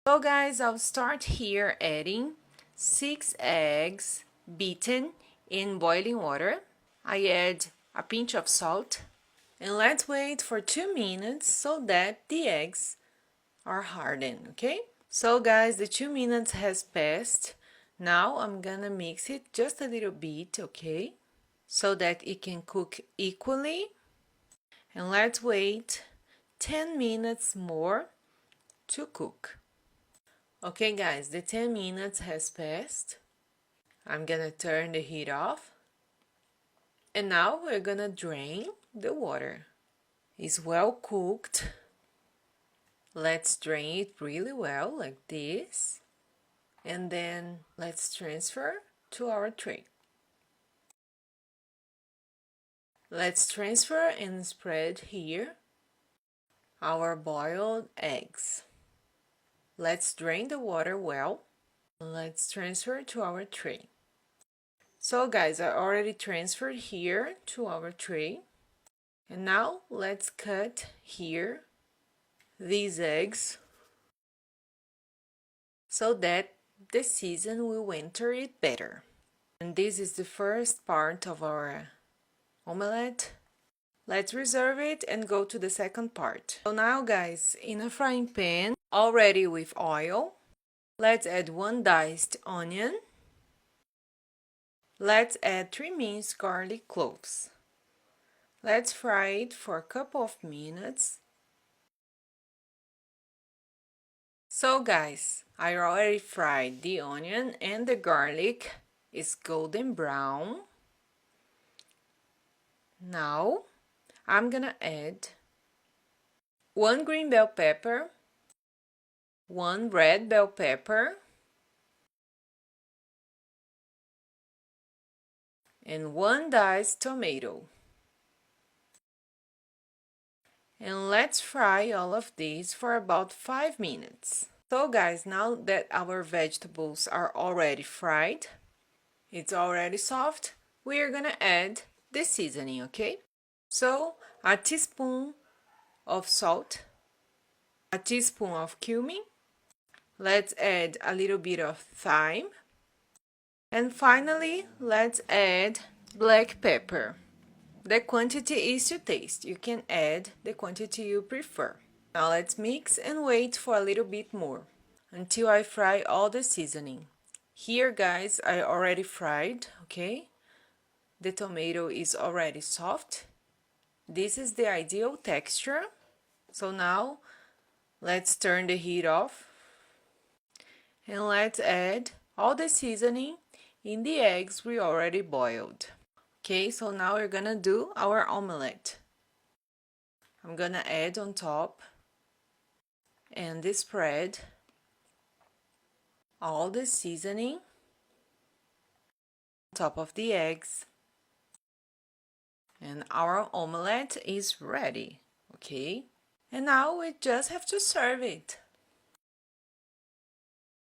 So guys, I'll start here adding 6 eggs beaten in boiling water. I add a pinch of salt and let's wait for 2 minutes so that the eggs are hardened, okay? So guys, the 2 minutes has passed. Now I'm gonna mix it just a little bit, okay? So that it can cook equally. And let's wait 10 minutes more to cook. Okay guys, the 10 minutes has passed. I'm gonna turn the heat off. And now we're gonna drain the water. It's well cooked. Let's drain it really well like this. And then let's transfer to our tray. Let's transfer and spread here our boiled eggs. Let's drain the water well. Let's transfer to our tray. So guys, I already transferred here to our tray. And now let's cut here these eggs so that the season will enter it better. And this is the first part of our omelette. Let's reserve it and go to the second part. So now guys, in a frying pan already with oil, let's add 1 diced onion. Let's add 3 minced garlic cloves. Let's fry it for a couple of minutes. So guys, I already fried the onion and the garlic is golden brown. Now I'm gonna add 1 green bell pepper, 1 red bell pepper, and 1 diced tomato. And let's fry all of these for about 5 minutes. So guys, now that our vegetables are already fried, it's already soft, we are gonna add the seasoning, okay? So a teaspoon of salt, a teaspoon of cumin, let's add a little bit of thyme, and finally let's add black pepper. The quantity is to taste. You can add the quantity you prefer. Now let's mix and wait for a little bit more until I fry all the seasoning. Here guys, I already fried, okay? The tomato is already soft. This is the ideal texture. So now let's turn the heat off and let's add all the seasoning in the eggs we already boiled. Okay, so now we're gonna do our omelette. I'm gonna add on top and spread all the seasoning on top of the eggs. And our omelette is ready, okay? And now we just have to serve it.